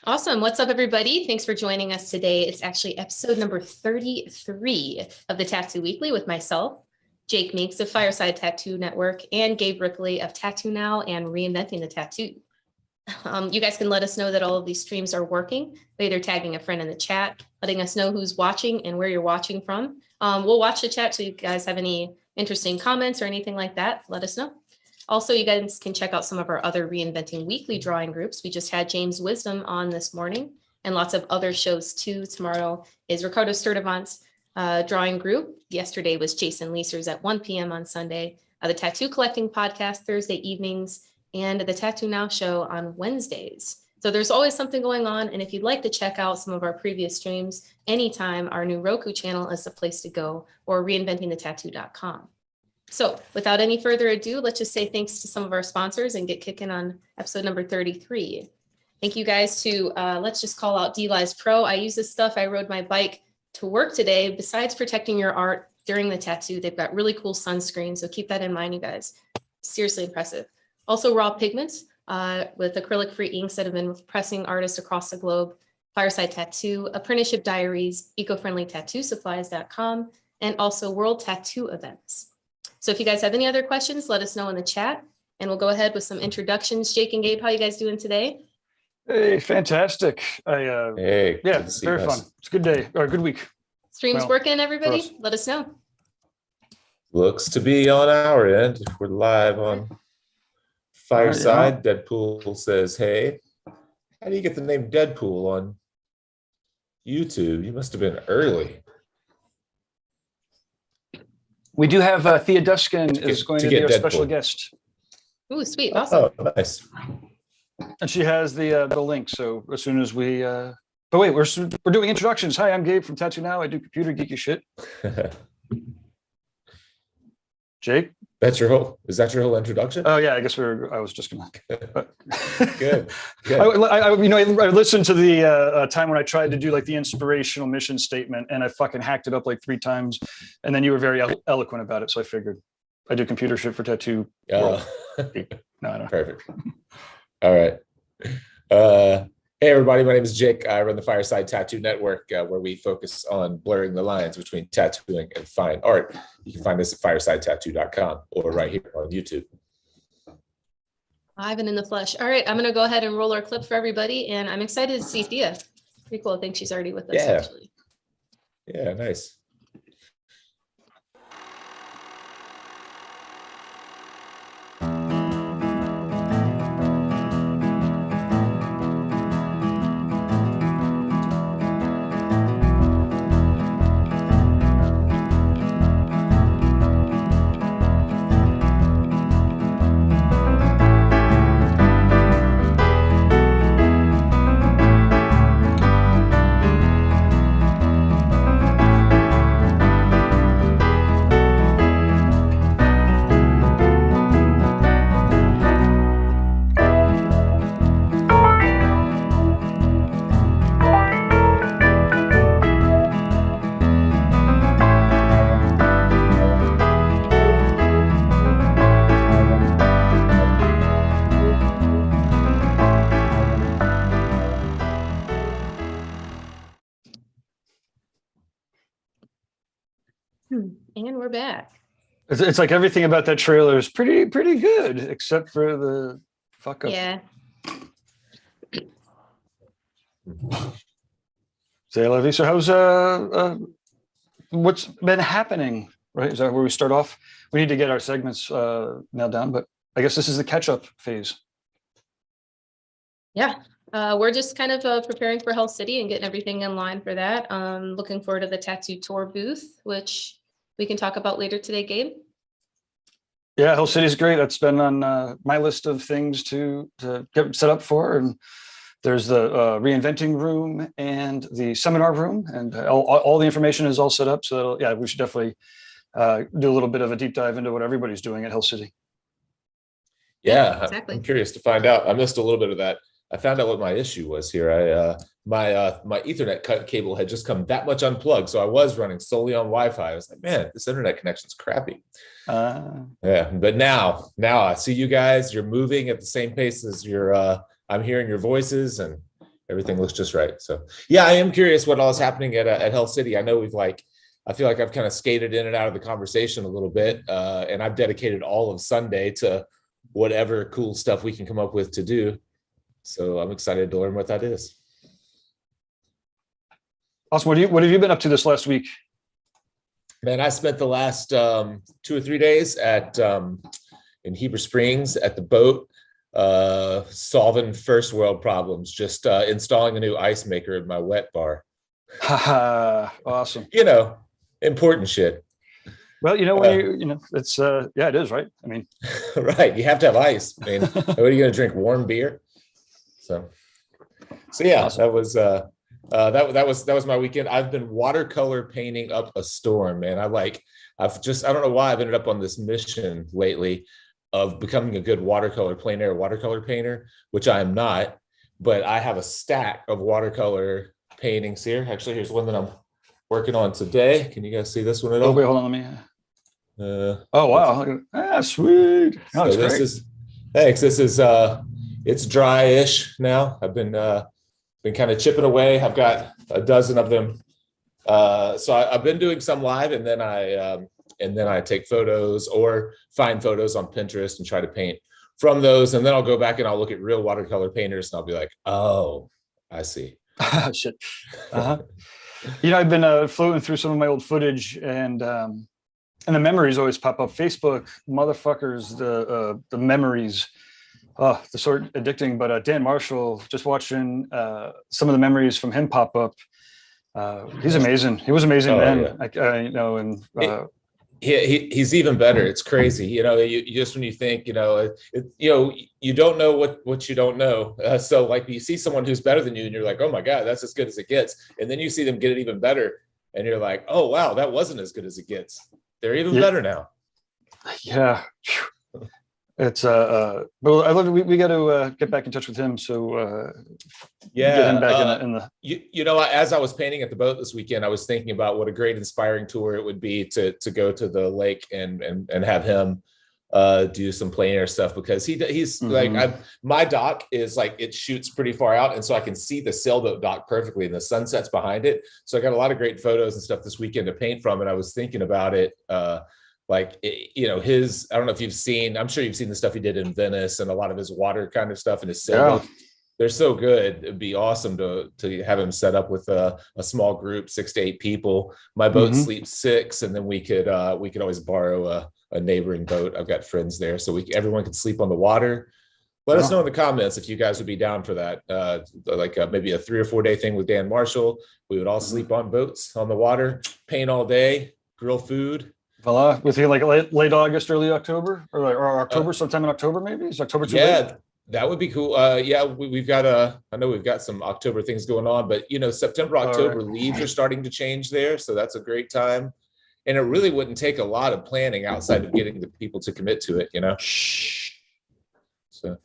Awesome. What's up, everybody? Thanks for joining us today. It's actually episode number 33 of the Tattoo Weekly with myself, Jake Meeks of Fireside Tattoo Network, and Gabe Rickley of Tattoo Now and Reinventing the Tattoo. You guys can let us know that all of these streams are working by either tagging a friend in the chat, letting us know who's watching and where you're watching from. We'll watch the chat, so if you guys have any interesting comments or anything like that, let us know. Also, you guys can check out some of our other Reinventing Weekly drawing groups. We just had James Wisdom on this morning and lots of other shows too. Tomorrow is Ricardo Sturdivant's drawing group. Yesterday was Jason Leeser's at 1 p.m. on Sunday. The Tattoo Collecting Podcast Thursday evenings, and the Tattoo Now show on Wednesdays. So there's always something going on. And if you'd like to check out some of our previous streams anytime, our new Roku channel is the place to go, or reinventingthetattoo.com. So without any further ado, let's just say thanks to some of our sponsors and get kicking on episode number 33. Thank you guys to, let's just call out DLives Pro. I use this stuff. I rode my bike to work today. Besides protecting your art during the tattoo, they've got really cool sunscreen. So keep that in mind, you guys. Seriously impressive. Also, Raw Pigments with acrylic-free inks that have been pressing artists across the globe. Fireside Tattoo, Apprenticeship Diaries, EcoFriendlyTattooSupplies.com, and also World Tattoo Events. So if you guys have any other questions, let us know in the chat, and we'll go ahead with some introductions. Jake and Gabe, how you guys doing today? Hey, fantastic. Hey, yeah, it's very fun. It's a good day or a good week. Streams working, everybody? Let us know. Looks to be on our end. We're live on Fireside. Deadpool says, hey, how do you get the name Deadpool on YouTube? You must have been early. We do have Thea Duskin is going to be our special guest. Ooh, sweet. Awesome. Oh, nice. And she has the link. So as soon as we, but wait, we're doing introductions. Hi, I'm Gabe from Tattoo Now. I do computer geeky shit. Jake? Is that your whole introduction? Oh yeah, I guess I was just gonna. Good. I listened to the time when I tried to do like the inspirational mission statement, and I fucking hacked it up like 3 times, and then you were very eloquent about it, so I figured I do computer shit for tattoo. No, I don't. Perfect. All right. Hey everybody, my name is Jake. I run the Fireside Tattoo Network, where we focus on blurring the lines between tattooing and fine art. You can find us at firesidetattoo.com or right here on YouTube. Live and in the flesh. All right, I'm going to go ahead and roll our clip for everybody, and I'm excited to see Thea. Pretty cool. I think she's already with us, actually. Yeah, nice. And we're back. It's like everything about that trailer is pretty good, except for the fuck up. Yeah. Say, Levy. So how's what's been happening? Right? Is that where we start off? We need to get our segments nailed down, but I guess this is the catch-up phase. Yeah. We're just kind of preparing for Hell City and getting everything in line for that. Looking forward to the tattoo tour booth, which we can talk about later today, Gabe. Yeah, Hell City's great. That's been on my list of things to get set up for. And there's the reinventing room and the seminar room, and all the information is all set up. So yeah, we should definitely do a little bit of a deep dive into what everybody's doing at Hell City. Yeah, exactly. I'm curious to find out. I missed a little bit of that. I found out what my issue was here. My Ethernet cable had just come that much unplugged, so I was running solely on Wi-Fi. I was like, man, this internet connection's crappy. Yeah, but now I see you guys. You're moving at the same pace as I'm hearing your voices, and everything looks just right. So yeah, I am curious what all is happening at Hell City. I know I feel like I've kind of skated in and out of the conversation a little bit, and I've dedicated all of Sunday to whatever cool stuff we can come up with to do. So I'm excited to learn what that is. Awesome. What have you been up to this last week? Man, I spent the last 2 or 3 days in Heber Springs at the boat, solving first world problems, just installing a new ice maker in my wet bar. Awesome. Important shit. Well, when it's it is, right? I mean, right. You have to have ice. I mean, what are you going to drink? Warm beer? So yeah, awesome. That was my weekend. I've been watercolor painting up a storm, man. I don't know why I've ended up on this mission lately of becoming a good plein air watercolor painter, which I am not, but I have a stack of watercolor paintings here. Actually, here's one that I'm working on today. Can you guys see this one at all? Oh, wait, hold on, let me. Oh wow! Sweet. Oh, so thanks. This is it's dry-ish now. I've been kind of chipping away. I've got a dozen of them. So I've been doing some live, and then I take photos or find photos on Pinterest and try to paint from those, and then I'll go back and I'll look at real watercolor painters, and I'll be like, oh, I see. Shit. I've been floating through some of my old footage, and the memories always pop up. Facebook, motherfuckers, the memories, they're sort of addicting. But Dan Marshall, just watching some of the memories from him pop up. He's amazing. He was amazing then. Yeah. He's even better. It's crazy. You just, when you think, you don't know what you don't know. So like you see someone who's better than you and you're like, oh my God, that's as good as it gets. And then you see them get it even better. And you're like, oh, wow, that wasn't as good as it gets. They're even better now. Yeah. It's but I love we got to get back in touch with him. So get him back in the. As I was painting at the boat this weekend, I was thinking about what a great inspiring tour it would be to go to the lake and have him do some plein air stuff, because he's like my dock is like, it shoots pretty far out, and so I can see the sailboat dock perfectly and the sunset's behind it. So I got a lot of great photos and stuff this weekend to paint from, and I was thinking about it. I don't know if you've seen, I'm sure you've seen the stuff he did in Venice and a lot of his water kind of stuff and his sailboat. Yeah. They're so good. It'd be awesome to have him set up with a small group, 6 to 8 people. My boat sleeps 6, and then we could always borrow a neighboring boat. I've got friends there, so everyone could sleep on the water. Let us know in the comments if you guys would be down for that. Maybe a 3 or 4 day thing with Dan Marshall. We would all sleep on boats on the water, paint all day, grill food. Voila. With you like late August, early October, or October, sometime in October, maybe? Is October too late? Yeah, that would be cool. We've got I know we've got some October things going on, but September, October leaves are starting to change there. So that's a great time. And it really wouldn't take a lot of planning outside of getting the people to commit to it, So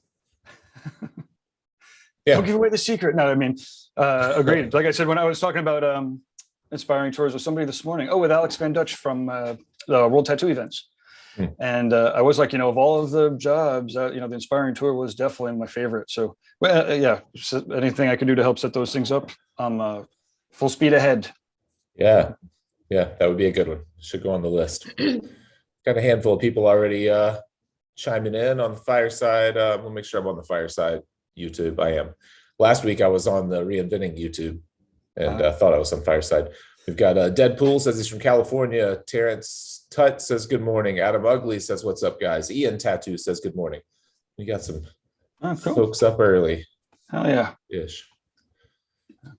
yeah. Don't give away the secret. No, I mean, agreed. Like I said, when I was talking about inspiring tours with somebody this morning, with Alex Van Dutch from the World Tattoo Events. And I was like, of all of the jobs, the inspiring tour was definitely my favorite. So anything I can do to help set those things up, I'm full speed ahead. Yeah, that would be a good one. Should go on the list. Got a handful of people already chiming in on the Fireside. We'll make sure I'm on the Fireside YouTube. I am. Last week I was on the Reinventing YouTube, and thought I was on Fireside. We've got Deadpool says he's from California. Terrence Tutt says good morning. Adam Ugly says what's up, guys. Ian Tattoo says good morning. We got some folks up early. Hell yeah. Ish.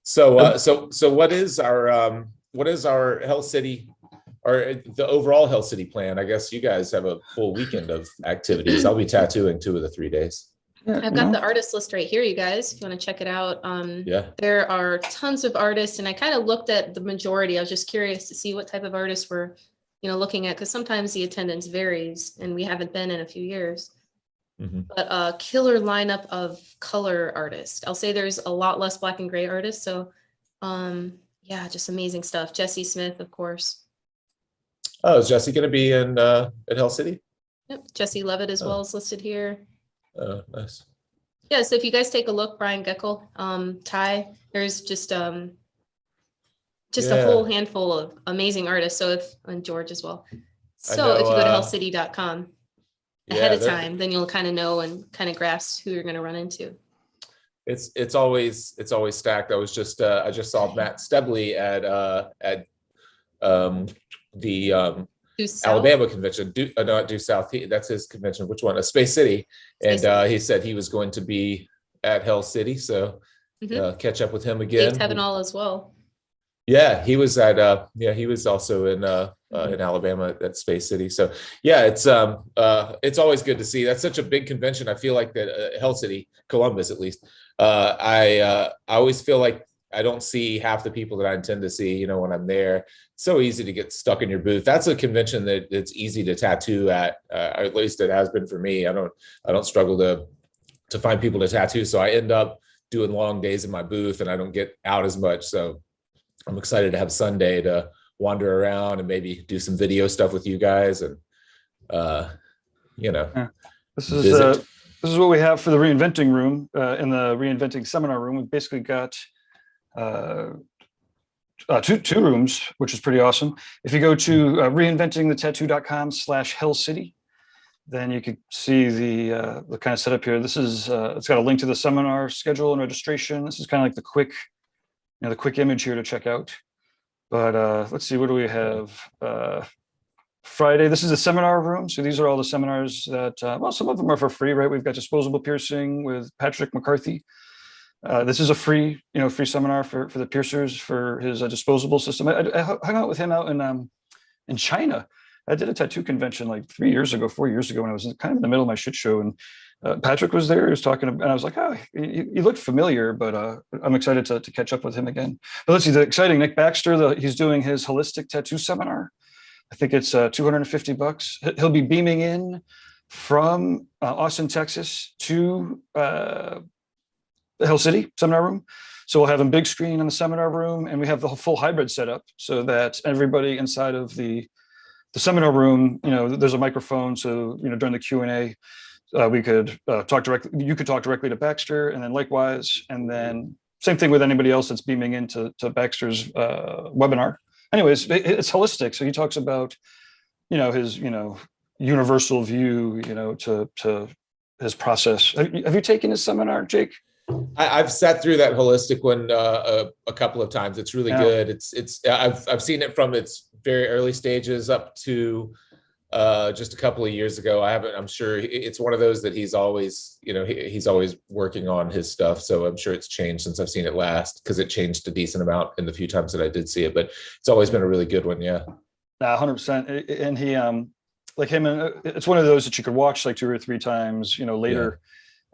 So what is our Hell City, or the overall Hell City plan? I guess you guys have a full weekend of activities. I'll be tattooing 2 of the 3 days. I've got the artist list right here, you guys, if you want to check it out. There are tons of artists, and I kind of looked at the majority. I was just curious to see what type of artists we're, looking at, because sometimes the attendance varies, and we haven't been in a few years. But a killer lineup of color artists. I'll say there's a lot less black and gray artists. So, just amazing stuff. Jesse Smith, of course. Oh, is Jesse going to be in at Hell City? Yep, Jesse Levitt as well is listed here. Oh, nice. Yeah, so if you guys take a look, Brian Geckel, Ty, there's just a whole Yeah. handful of amazing artists. So and George as well. I So know, if you go to healthcity.com ahead of they're- time, then you'll kind of know and kind of grasp who you're going to run into. it's always stacked. I just saw Matt Stebley at the Due South. Alabama convention, not Due South. That's his convention. Which one? Space City. And Space City. he said he was going to be at Hell City. So Mhm. catch up with him again. Dave Tevenall as well. Yeah, he was at he was also in Alabama at Space City. So yeah, it's always good to see. That's such a big convention. I feel like that Hell City, Columbus at least. I always feel like I don't see half the people that I intend to see, when I'm there. It's so easy to get stuck in your booth. That's a convention that it's easy to tattoo at, or at least it has been for me. I don't struggle to find people to tattoo. So I end up doing long days in my booth and I don't get out as much. So I'm excited to have Sunday to wander around and maybe do some video stuff with you guys and, This is visit. this is what we have for the reinventing room. In the reinventing seminar room, we've basically got two rooms, which is pretty awesome. If you go to reinventingthetattoo.com/hellcity, then you could see the kind of setup here. This is it's got a link to the seminar schedule and registration. This is kind of like the quick image here to check out. But let's see, what do we have? Friday, this is a seminar room. So these are all the seminars that, well, some of them are for free, right? We've got disposable piercing with Patrick McCarthy. This is a free seminar for the piercers for his disposable system. I hung out with him out in China. I did a tattoo convention like 4 years ago, when I was kind of in the middle of my shit show, and Patrick was there. He was talking, and I was like, oh, he looked familiar, but I'm excited to catch up with him again. But let's see, the exciting Nick Baxter, he's doing his holistic tattoo seminar. I think it's $250. He'll be beaming in from Austin, Texas to the Hell City seminar room. So we'll have a big screen in the seminar room, and we have the full hybrid setup so that everybody inside of the seminar room, there's a microphone. So, during the Q&A, we could talk directly. You could talk directly to Baxter, and then likewise, and then same thing with anybody else that's beaming into Baxter's webinar. Anyways, it's holistic. So he talks about, his, universal view, to his process. Have you taken his seminar, Jake? I've sat through that holistic one a couple of times. It's really good. I've seen it from its very early stages up to just a couple of years ago. I'm sure it's one of those that he's always, he's always working on his stuff. So I'm sure it's changed since I've seen it last, because it changed a decent amount in the few times that I did see it, but it's always been a really good one. Yeah. 100%. And he, like him, and it's one of those that you could watch like 2 or 3 times, later. Yeah.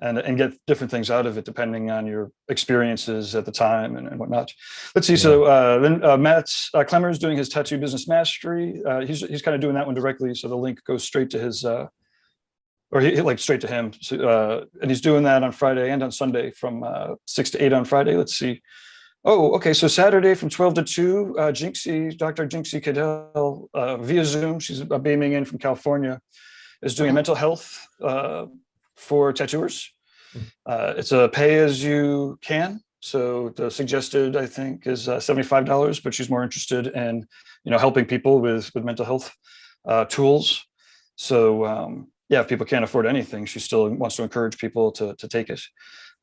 And get different things out of it depending on your experiences at the time and whatnot. Let's see. Yeah. So then Matt Clemmer is doing his tattoo business mastery. He's kind of doing that one directly. So the link goes straight to his, or like straight to him. So, and he's doing that on Friday and on Sunday from 6 to 8 on Friday. Let's see. Oh, okay. So Saturday from 12 to 2, Dr. Jinxie Cadell via Zoom. She's beaming in from California, is doing a mental health for tattooers. It's a pay as you can. So the suggested, I think, is $75, but she's more interested in, helping people with mental health tools. So yeah, if people can't afford anything, she still wants to encourage people to take it.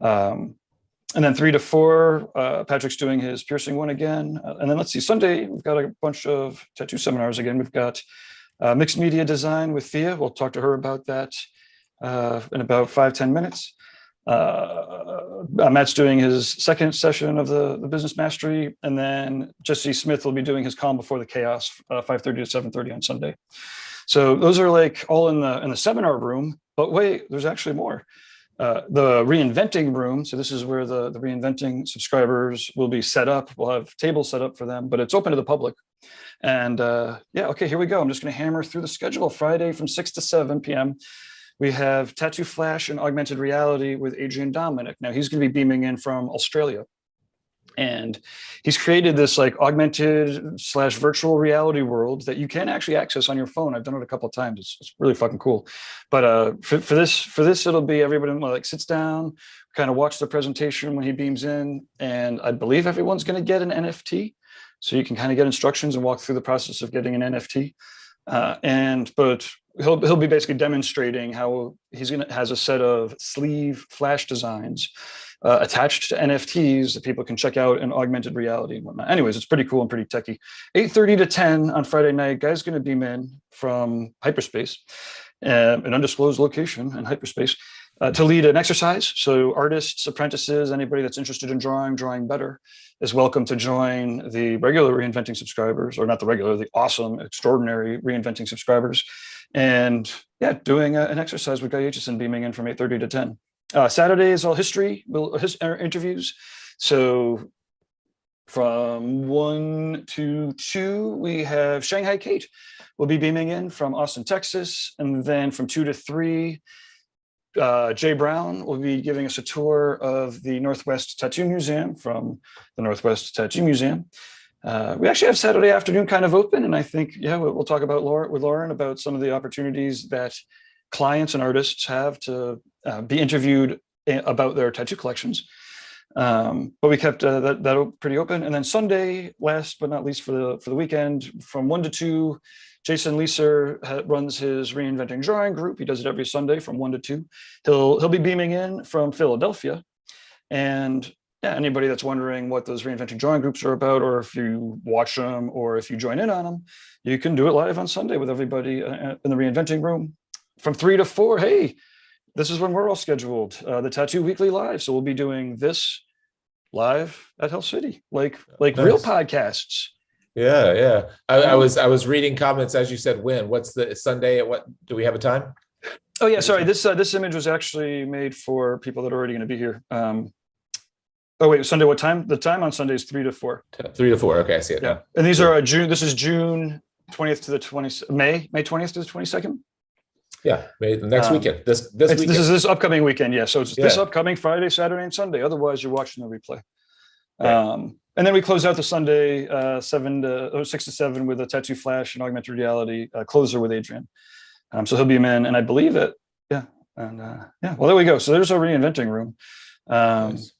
And then 3 to 4, Patrick's doing his piercing one again. And then let's see, Sunday, we've got a bunch of tattoo seminars again. We've got mixed media design with Thea. We'll talk to her about that in about 5-10 minutes. Matt's doing his second session of the business mastery, and then Jesse Smith will be doing his calm before the chaos, 5:30 to 7:30 on Sunday. So those are like all in the seminar room. But wait, there's actually more. The reinventing room. So this is where the reinventing subscribers will be set up. We'll have tables set up for them, but it's open to the public. And yeah, okay, here we go. I'm just going to hammer through the schedule. Friday from 6 to 7 p.m. We have Tattoo Flash and Augmented Reality with Adrian Dominic. Now he's going to be beaming in from Australia. And he's created this like augmented / virtual reality world that you can actually access on your phone. I've done it a couple of times. It's really fucking cool. But for this, it'll be everybody like sits down, kind of watch the presentation when he beams in, and I believe everyone's going to get an NFT, so you can kind of get instructions and walk through the process of getting an NFT. But he'll be basically demonstrating how has a set of sleeve flash designs attached to NFTs that people can check out in augmented reality and whatnot. Anyways, it's pretty cool and pretty techy. 8:30 to 10 on Friday night, guy's going to beam in from hyperspace, an undisclosed location in hyperspace, to lead an exercise. So artists, apprentices, anybody that's interested in drawing better is welcome to join the regular Reinventing subscribers, or not the regular, the awesome, extraordinary Reinventing subscribers. And yeah, doing an exercise with Guy Aitchison beaming in from 8:30 to 10. Saturday is all history interviews. So from 1 to 2, we have Shanghai Kate will be beaming in from Austin, Texas. And then from 2 to 3, Jay Brown will be giving us a tour of the Northwest Tattoo Museum from the Northwest Tattoo Museum. We actually have Saturday afternoon kind of open, and I think, yeah, we'll talk about with Lauren about some of the opportunities that clients and artists have to be interviewed about their tattoo collections. But we kept that pretty open. And then Sunday, last but not least for the weekend, from 1 to 2, Jason Leeser runs his Reinventing Drawing group. He does it every Sunday from 1 to 2. He'll be beaming in from Philadelphia. And yeah, anybody that's wondering what those Reinventing Drawing groups are about, or if you watch them, or if you join in on them, you can do it live on Sunday with everybody in the Reinventing room. From 3 to 4, hey, this is when we're all scheduled, the Tattoo Weekly Live. So we'll be doing this live at Hell City, like nice. Real podcasts. Yeah. I was reading comments as you said. What's the Sunday? At what do we have a time? Oh yeah, sorry. This image was actually made for people that are already going to be here. Oh wait, Sunday. What time? The time on Sunday is 3 to 4. 3 to 4. Okay, I see it. Yeah, and these are June. This is June 20th to the 20th. May 20th to the 22nd. Yeah, the next weekend. This weekend. This is this upcoming weekend. Yeah, so it's this upcoming Friday, Saturday, and Sunday. Otherwise, you're watching the replay. Right. And then we close out the Sunday 6 to 7 with a Tattoo Flash and augmented reality closer with Adrian. So he'll be in, and I believe it. Yeah, and well, there we go. So there's our Reinventing room. Nice.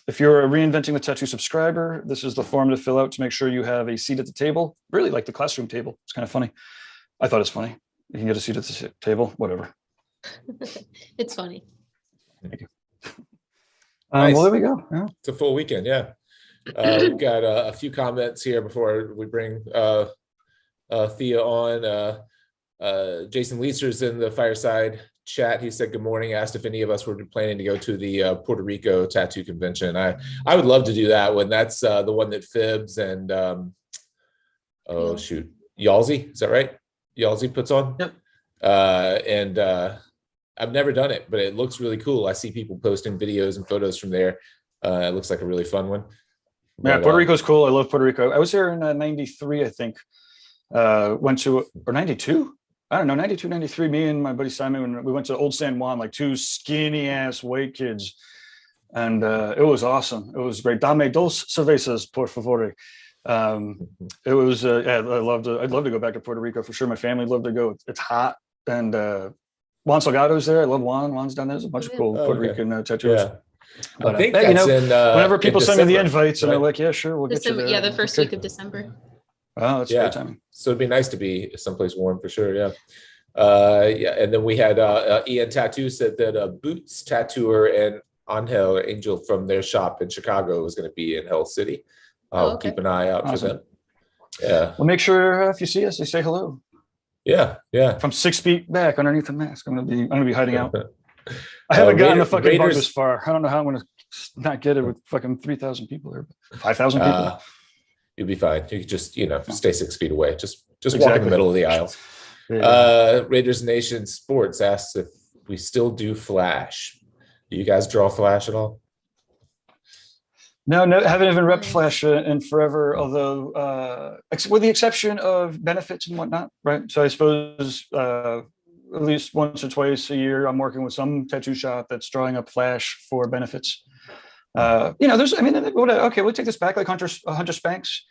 If you're a Reinventing the Tattoo subscriber, this is the form to fill out to make sure you have a seat at the table. Really like the classroom table. It's kind of funny. I thought it's funny. You can get a seat at the table, whatever. It's funny. Thank you. Nice. Well, there we go. Yeah. It's a full weekend. Yeah. We've got a few comments here before we bring Thea on. Jason Leeser's in the Fireside chat. He said, good morning, asked if any of us were planning to go to the Puerto Rico tattoo convention. I would love to do that one. That's the one that Fibs and Yalzi, is that right? Yalzi puts on. Yep. And I've never done it, but it looks really cool. I see people posting videos and photos from there. It looks like a really fun one. Yeah, Puerto Rico's cool. I love Puerto Rico. I was here in 93, I think. Went to, or 92? I don't know, 92, 93. Me and my buddy Simon, we went to Old San Juan, like two skinny ass white kids. And it was awesome. It was great. Dame dos cervezas, por favor. It was, yeah, I'd love to go back to Puerto Rico for sure. My family would love to go. It's hot. And Juan Salgado's there. I love Juan. Juan's down there. There's a bunch of cool Puerto Rican tattooers. Yeah. But I think that's whenever people send me the invites, and they're like, yeah, sure, we'll get you there. Yeah, the first week of December. Oh, that's great timing. So it'd be nice to be someplace warm for sure. Yeah. And then we had Ian Tattoo said that Boots Tattooer and Angel from their shop in Chicago was going to be in Hell City. I'll keep an eye out for them. Yeah. Well, make sure if you see us, you say hello. Yeah. From 6 feet back underneath the mask, I'm gonna be hiding out. I haven't gotten the fucking bug this far. I don't know how I'm gonna not get it with fucking 3,000 people there. 5,000 people. You'll be fine. You can just stay 6 feet away. Just walk in the middle of the aisle. Raiders Nation Sports asks if we still do Flash. Do you guys draw Flash at all? No, haven't even repped Flash in forever, although with the exception of benefits and whatnot, right? So I suppose at least once or twice a year, I'm working with some tattoo shop that's drawing up Flash for benefits. There's, I mean, okay, we'll take this back. Like Hunter Spanks,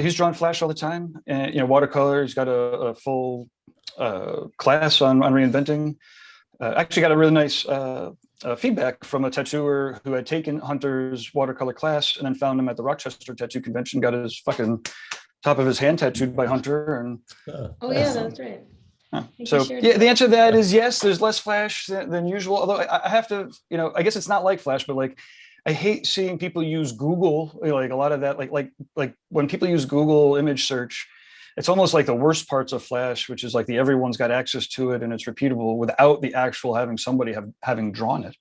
he's drawn Flash all the time, and watercolor. He's got a full class on reinventing. Actually, got a really nice feedback from a tattooer who had taken Hunter's watercolor class and then found him at the Rochester Tattoo Convention. Got his fucking top of his hand tattooed by Hunter, and Oh yeah, that's right. so yeah, the answer to that is yes. There's less Flash than usual. Although I have to, I guess it's not like Flash, but like I hate seeing people use Google, like a lot of that, like when people use Google image search, it's almost like the worst parts of Flash, which is like everyone's got access to it and it's repeatable without the actual having somebody having drawn it.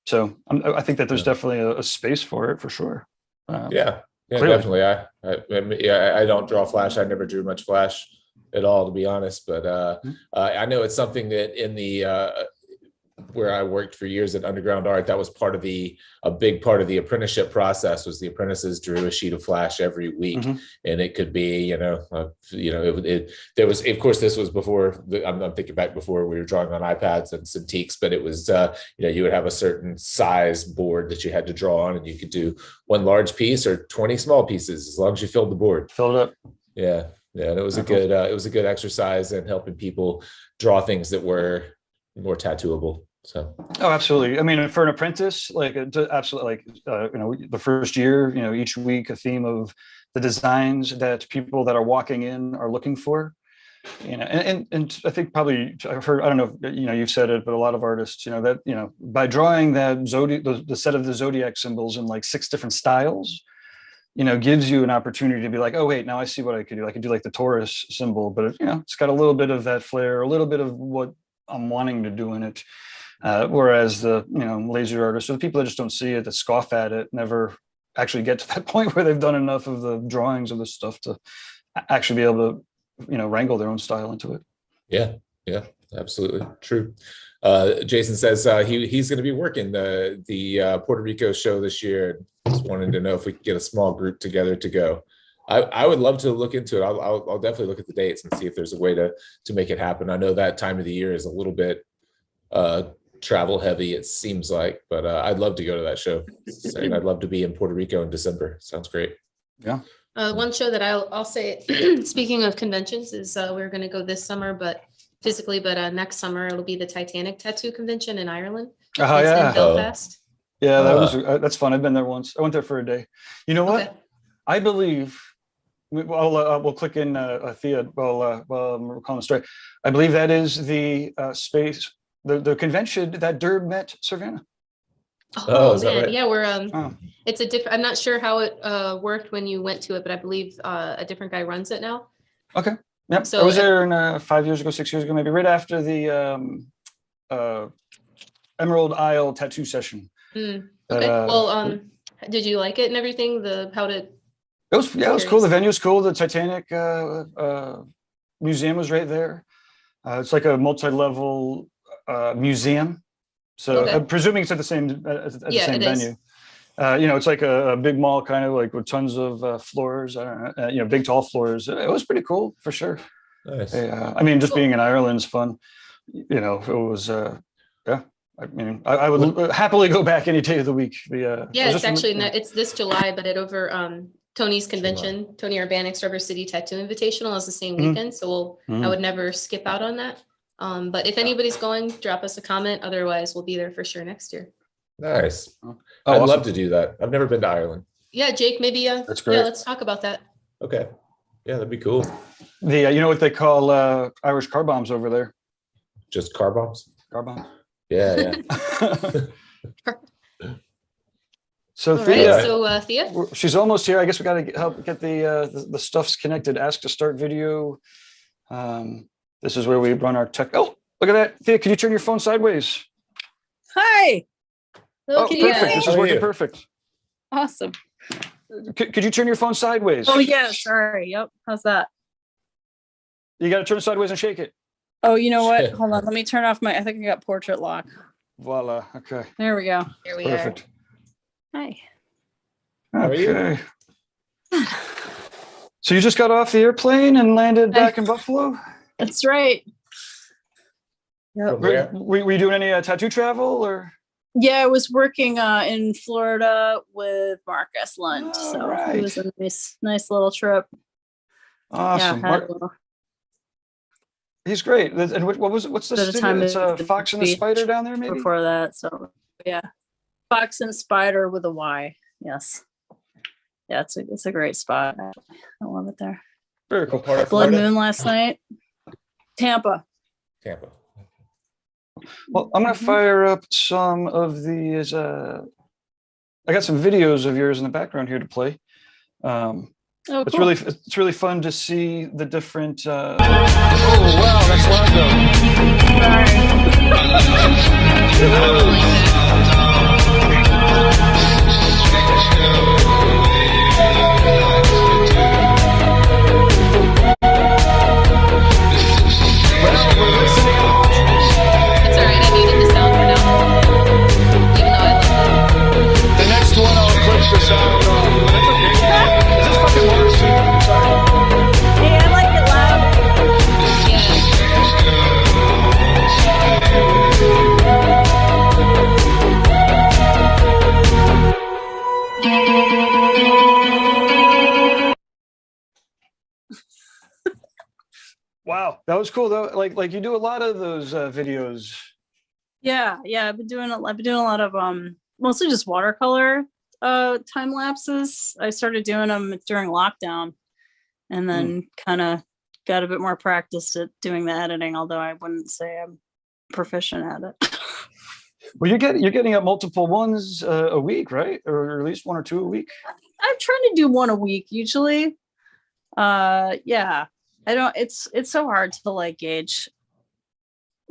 So I think that there's definitely a space for it for sure. Yeah, clearly. definitely. I don't draw Flash. I never drew much Flash at all, to be honest. But I know it's something that in the where I worked for years at Underground Art, that was a big part of the apprenticeship process. Was the apprentices drew a sheet of Flash every week, and it could be there was, of course, this was before I'm thinking back before we were drawing on iPads and Cintiqs, but it was you would have a certain size board that you had to draw on, and you could do one large piece or 20 small pieces as long as you filled the board. Filled it up. Yeah, and it was a good exercise in helping people draw things that were more tattooable. So absolutely. I mean, for an apprentice, like absolutely, the first year, each week a theme of the designs that people that are walking in are looking for, and I think probably I've heard, I don't know if, you've said it, but a lot of artists, that by drawing that the set of the zodiac symbols in like 6 different styles, gives you an opportunity to be like, oh wait, now I see what I could do. I could do like the Taurus symbol, but it's got a little bit of that flair, a little bit of what I'm wanting to do in it. Whereas the laser artists or the people that just don't see it, that scoff at it, never actually get to that point where they've done enough of the drawings of this stuff to actually be able to wrangle their own style into it. Yeah, absolutely true. Jason says he's going to be working the Puerto Rico show this year. Just wanted to know if we could get a small group together to go. I would love to look into it. I'll definitely look at the dates and see if there's a way to make it happen. I know that time of the year is a little bit travel heavy, it seems like, but I'd love to go to that show. And I'd love to be in Puerto Rico in December. Sounds great. Yeah. One show that I'll say, speaking of conventions, is we're going to go this summer, but physically, but next summer it'll be the Titanic Tattoo Convention in Ireland. It's in Belfast. Yeah, that's fun. I've been there once. I went there for a day. You know what? Okay. I believe. We'll click in Thea while we're calling the story. I believe that is the space, the convention that Derb met Savannah. Oh is that man, right? yeah, we're it's a different. I'm not sure how it worked when you went to it, but I believe a different guy runs it now. Okay. Yep. So I was there 5 years ago, 6 years ago, maybe right after the Emerald Isle tattoo session. Okay. Well, did you like it and everything? It was cool. The venue was cool. The Titanic museum was right there. It's like a multi-level museum. So I'm presuming it's at the same venue. It's like a big mall, kind of like with tons of floors. I don't know, big tall floors. It was pretty cool for sure. Nice. I mean, just being in Ireland is fun. It was. I mean, I would happily go back any day of the week. It's actually it's this July, but over Tony's convention, Tony Urbanek's River City Tattoo Invitational is the same weekend, so I would never skip out on that. But if anybody's going, drop us a comment. Otherwise, we'll be there for sure next year. Nice. Oh, I'd awesome. love to do that. I've never been to Ireland. Yeah, Jake, maybe That's great. let's talk about that. Okay. Yeah, that'd be cool. You know what they call Irish car bombs over there? Just car bombs? Car bombs. Yeah. So All Thea, right, so Thea, she's almost here. I guess we got to help get the stuffs connected. Ask to start video. This is where we run our tech. Oh, look at that, Thea. Can you turn your phone sideways? Hi. Oh, okay, perfect. This How is are working you? perfect. Awesome. Could you turn your phone sideways? Oh yeah, sorry. Yep. How's that? You got to turn it sideways and shake it. Oh, you know what? Hold on. Let me turn off I think I got portrait lock. Voila. Okay. There we go. here we Perfect. Hi. are you? Okay. So you just got off the airplane and landed back in Buffalo? That's right. Yep. From where? Were you doing any tattoo travel or? Yeah, I was working in Florida with Marcus Lund, All so right. it was a nice little trip. Awesome. Yeah, had a little He's great. And what's the bit of studio? time It's at the Fox and the beach Spider down there, maybe? before that. So yeah, Fox and Spider with a Y. Yes. Yeah, it's a great spot. I love it there. Very cool. What part of Blood Florida? Moon last night. Tampa. Tampa. Well, I'm gonna Mhm. fire up some of these. I got some videos of yours in the background here to play. Oh, It's cool. really fun to see the different. Oh wow, that's loud Well, we're listening and watching. It's all right. I muted the sound for now, even though I love it. The next one, I'll clip the sound on. But it's okay. Is this fucking Morrissey? Sorry. Hey, I like it loud. Yeah. Wow, that was cool though. Like you do a lot of those videos. Yeah, I've been doing a lot of mostly just watercolor time lapses. I started doing them during lockdown, and then kind of got a bit more practice at doing the editing, although I wouldn't say I'm proficient at it. Well, you're getting up multiple ones a week, right? Or at least one or two a week. I'm trying to do one a week usually. Yeah. I don't it's so hard to like gauge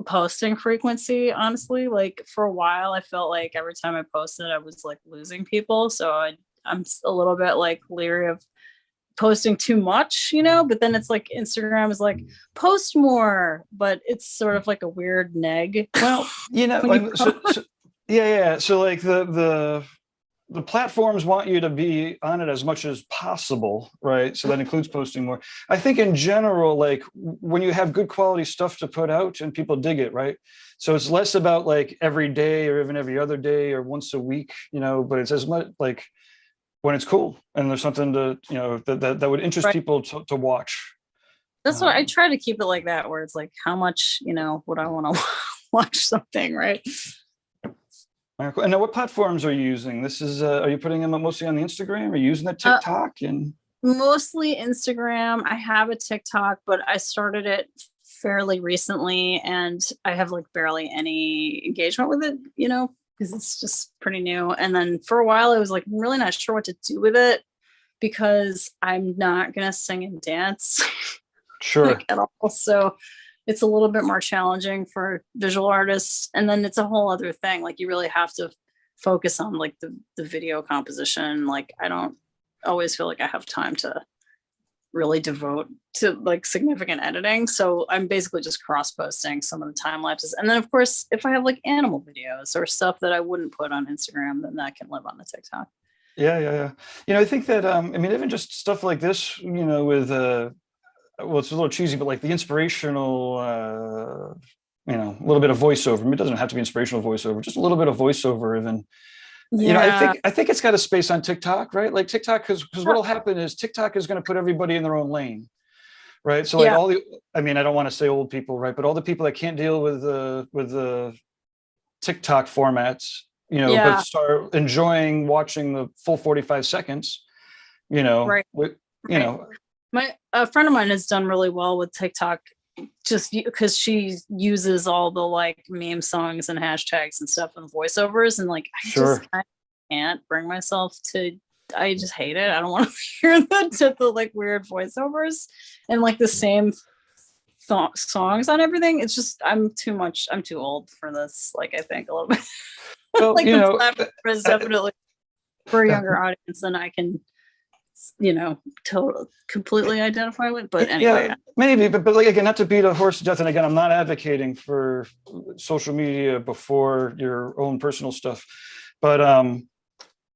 posting frequency, honestly. Like for a while I felt like every time I posted I was like losing people. So I'm a little bit like leery of posting too much, but then it's like Instagram is like post more, but it's sort of like a weird neg. Well, When you yeah. So like the platforms want you to be on it as much as possible, right? So that includes posting more. I think in general, like when you have good quality stuff to put out and people dig it, right? So it's less about like every day or even every other day or once a week, but it's as much like when it's cool and there's something to, that would interest Right. people to watch. That's why I try to keep it like that, where it's like how much, would I want to watch something, right? Very cool. And now what platforms are you using? This is, are you putting them up mostly on the Instagram? Are you using the TikTok? And Mostly Instagram. I have a TikTok, but I started it fairly recently and I have like barely any engagement with it, because it's just pretty new. And then for a while I was like really not sure what to do with it because I'm not gonna sing and dance sure. like at all. So it's a little bit more challenging for visual artists. And then it's a whole other thing. Like you really have to focus on like the video composition. Like I don't always feel like I have time to really devote to like significant editing. So I'm basically just cross posting some of the time lapses. And then of course, if I have like animal videos or stuff that I wouldn't put on Instagram, then that can live on the TikTok. Yeah. I think that, even just stuff like this, with, well, it's a little cheesy, but like the inspirational, a little bit of voiceover. I mean, it doesn't have to be inspirational voiceover, just a little bit of voiceover even. I think it's got a space on TikTok, right? Like TikTok, because what'll happen is TikTok is going to put everybody in their own lane, right? So like I don't want to say old people, right? But all the people that can't deal with the TikTok formats, but start enjoying watching the full 45 seconds, Right. A friend of mine has done really well with TikTok just because she uses all the like meme songs and hashtags and stuff and voiceovers, and like I just can't bring myself to. I just hate it. I don't want to hear the like weird voiceovers and like the same songs on everything. It's just I'm too old for this. Like I think a little bit. Well, like the platform is definitely for a younger audience than I can completely identify with. But anyway, yeah, maybe, but like again, not to beat a horse to death. And again, I'm not advocating for social media before your own personal stuff, but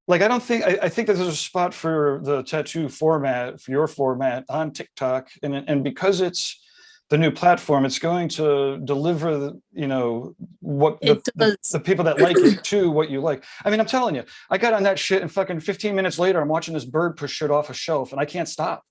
like I think that there's a spot for the tattoo format, for your format on TikTok, and because it's the new platform, it's going to deliver, what the people that like it to what you like. I mean, I'm telling you, I got on that shit and fucking 15 minutes later, I'm watching this bird push shit off a shelf and I can't stop.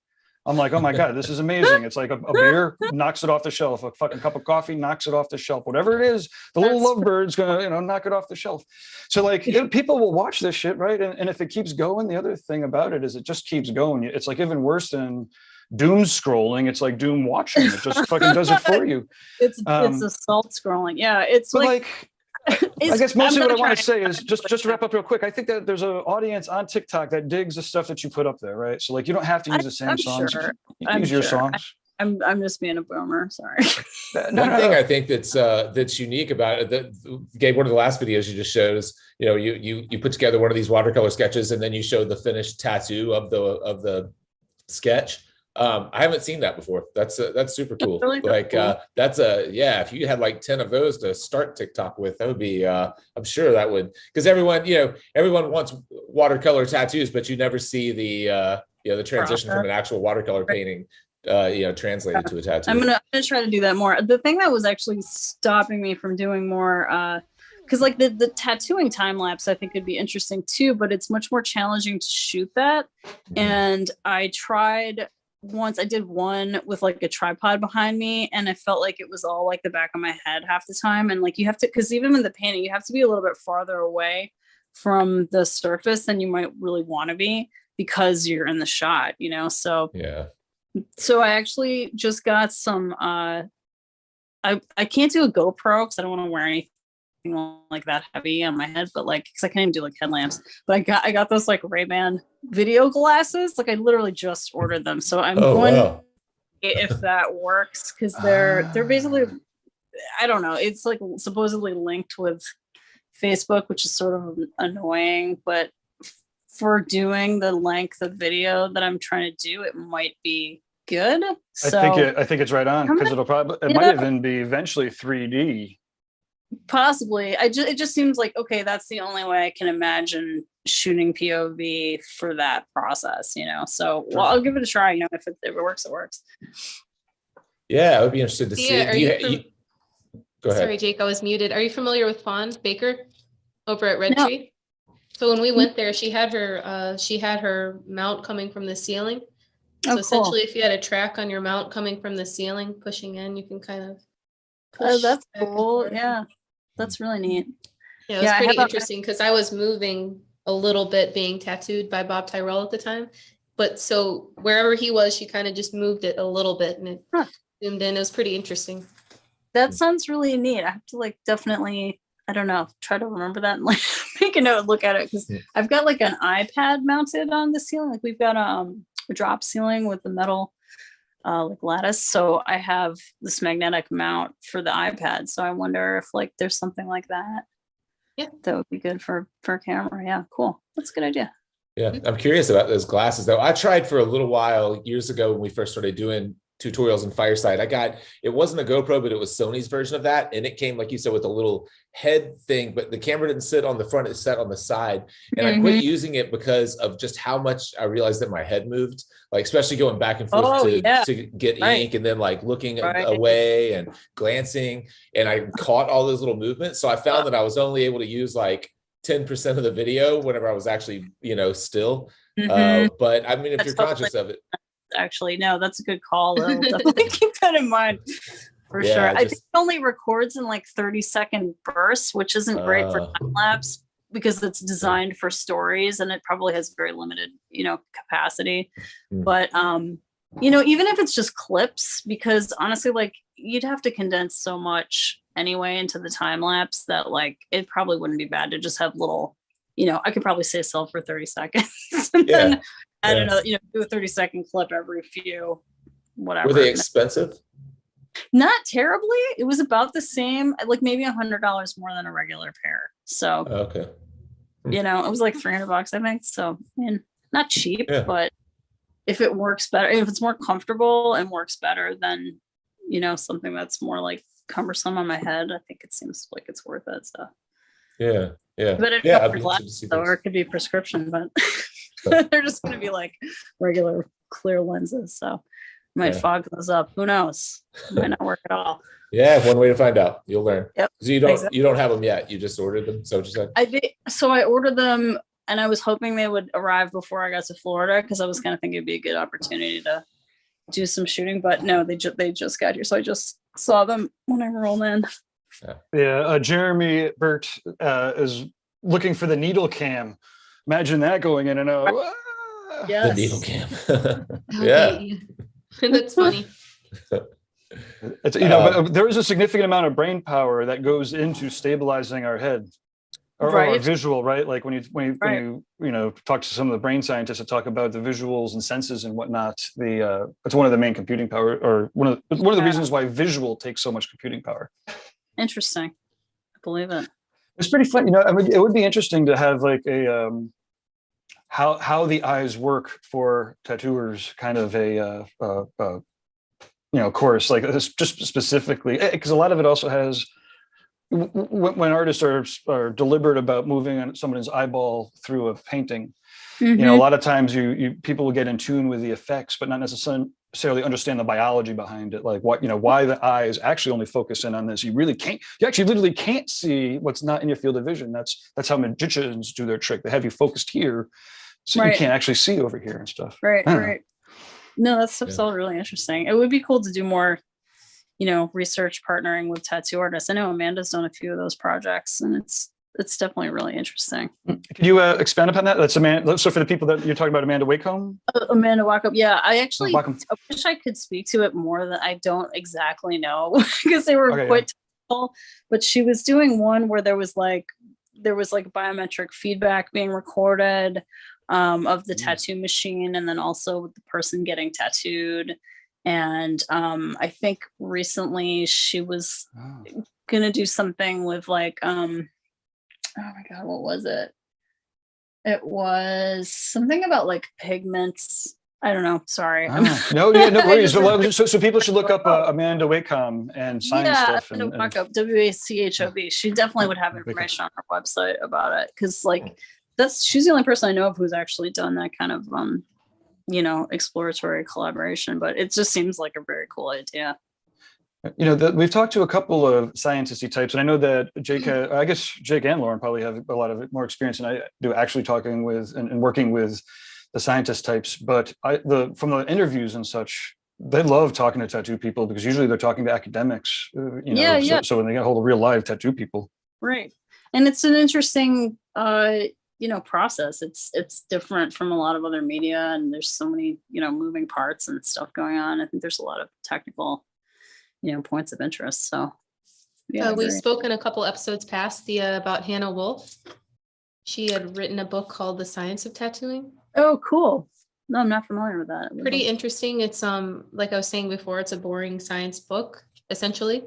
I'm like, oh my God, this is amazing. It's like a beer knocks it off the shelf, a fucking cup of coffee knocks it off the shelf, whatever it is, the little lovebird's gonna, knock it off the shelf. So like people will watch this shit, right? And if it keeps going, the other thing about it is it just keeps going. It's like even worse than doom scrolling. It's like doom watching. It just fucking does it for you. It's assault scrolling. Yeah, it's like I guess mostly what I want to say is just to wrap up real quick. I think that there's an audience on TikTok that digs the stuff that you put up there, right? So like you don't have to use the same songs. Sure. You can use your songs. I'm just being a boomer. Sorry. One thing I think that's unique about it, that Gabe, one of the last videos you just showed is, you put together one of these watercolor sketches and then you showed the finished tattoo of the sketch. I haven't seen that before. That's super cool. Really cool. If you had like 10 of those to start TikTok with, that would be, I'm sure that would, because everyone wants watercolor tattoos, but you never see the transition from an actual watercolor painting, translated to a tattoo. I'm gonna try to do that more. The thing that was actually stopping me from doing more, because like the tattooing time lapse, I think would be interesting too, but it's much more challenging to shoot that. And I tried once, I did one with like a tripod behind me, and I felt like it was all like the back of my head half the time. And like you have to, because even in the painting, you have to be a little bit farther away from the surface than you might really want to be because you're in the shot, So yeah. So I actually just got some. I can't do a GoPro because I don't want to wear anything like that heavy on my head, but like because I can't even do like headlamps. But I got those like Ray-Ban video glasses. Like I literally just ordered them, so I'm going to see if that works because they're basically, I don't know. It's like supposedly linked with Facebook, which is sort of annoying, but for doing the length of video that I'm trying to do, it might be good. So I think it's right on because it might even be eventually 3D. Possibly. It just seems like, okay, that's the only way I can imagine shooting POV for that process, So well, I'll give it a try. If it works, it works. Yeah, I would be interested to see. Go ahead. Sorry, Jake, I was muted. Are you familiar with Fawn Baker over at Red No. Tree? So when we went there, she had her mount coming from the ceiling. So essentially, if you had a track on your mount coming from the ceiling, pushing in, you can kind of push. That's cool. Yeah, that's really neat. Yeah, it was pretty interesting because I was moving a little bit being tattooed by Bob Tyrell at the time. But so wherever he was, she kind of just moved it a little bit and it zoomed in. It was pretty interesting. That sounds really neat. I have to definitely, I don't know, try to remember that and make a note and look at it because I've got like an iPad mounted on the ceiling. Like we've got a drop ceiling with the metal lattice. So I have this magnetic mount for the iPad. So I wonder if there's something like that. Yeah, that would be good for a camera. Yeah, cool. That's a good idea. Yeah, I'm curious about those glasses though. I tried for a little while years ago when we first started doing tutorials in Fireside. It wasn't a GoPro, but it was Sony's version of that. And it came, like you said, with a little head thing, but the camera didn't sit on the front, it sat on the side. And I quit using it because of just how much I realized that my head moved, especially going back and forth to get ink and then looking away and glancing. And I caught all those little movements. So I found that I was only able to use 10% of the video whenever I was actually, still. But I mean, if you're conscious of it. Actually, no, that's a good call. I'll definitely keep that in mind for sure. I think it only records in 30-second bursts, which isn't great for time lapse because it's designed for stories and it probably has very limited, capacity. But even if it's just clips, because honestly, you'd have to condense so much anyway into the time lapse that it probably wouldn't be bad to just have little, I could probably say sell for 30 seconds and then I don't know, do a 30-second clip every few, whatever. Were they expensive? Not terribly. It was about the same, maybe $100 more than a regular pair. So, okay. It was $300, I think. So, not cheap, but if it works better, if it's more comfortable and works better than, something that's more cumbersome on my head, I think it seems like it's worth it. So, yeah. But or it could be prescription, but they're just going to be regular clear lenses. So Might Yeah. fog those up. Who knows? Might not work at all. Yeah, one way to find out. You'll learn. Yep, So you don't have them yet. You just ordered them. So what you said? So I ordered them, and I was hoping they would arrive before I got to Florida, because I was kind of thinking it'd be a good opportunity to do some shooting. But no, they just got here, so I just saw them when I rolled in. Yeah, Jeremy Burt is looking for the needle cam. Imagine that going in and out. Ah! Yes. The needle cam. Okay. That's funny. It's, but there is a significant amount of brain power that goes into stabilizing our head or our Right. visual, right? Like when Right. you talk to some of the brain scientists that talk about the visuals and senses and whatnot. It's one of the main computing power, or one of the Yeah. reasons why visual takes so much computing power. Interesting. I believe it. It's pretty fun, I mean, it would be interesting to have like a how the eyes work for tattooers, kind of a course like this, just specifically because a lot of it also has when artists are deliberate about moving on someone's eyeball through a painting. A lot of times you people will get in tune with the effects, but not necessarily understand the biology behind it, like why the eyes actually only focus in on this. You actually literally can't see what's not in your field of vision. That's how magicians do their trick. They have you focused here, so Right. you can't actually see over here and stuff. Right. I don't know. Right. No, that stuff's all really interesting. It would be cool to do more, research partnering with tattoo artists. I know Amanda's done a few of those projects, and it's definitely really interesting. Can you expand upon that? That's Amanda. So for the people that you're talking about, Amanda Wakehome. Amanda Wackup. Yeah, I actually Wacom. I wish I could speak to it more. That I don't exactly know because they were Okay, quite technical. But she was doing one where there was like biometric feedback being recorded of the tattoo machine, and then also with the person getting tattooed. And I think recently she was Oh. gonna do something with like oh my god, what was it? It was something about like pigments. I don't know. Sorry. No worries. I just- So people should look up Amanda Wakehome and science stuff. Amanda Wackup, WACHOB. She definitely would have information on her website about it, because like she's the only person I know of who's actually done that kind of exploratory collaboration. But it just seems like a very cool idea. We've talked to a couple of scientisty types, and I know that Jake, I guess Jake and Lauren probably have a lot of more experience than I do actually talking with and working with the scientist types. But from the interviews and such, they love talking to tattoo people, because usually they're talking to academics. So when they get hold of real live tattoo people, Right. And it's an interesting process. It's different from a lot of other media, and there's so many moving parts and stuff going on. I think there's a lot of technical points of interest. So yeah, We spoke in a couple episodes past about Hannah Wolf. She had written a book called The Science of Tattooing. Oh, cool. No, I'm not familiar with that. Pretty interesting. It's like I was saying before, it's a boring science book essentially,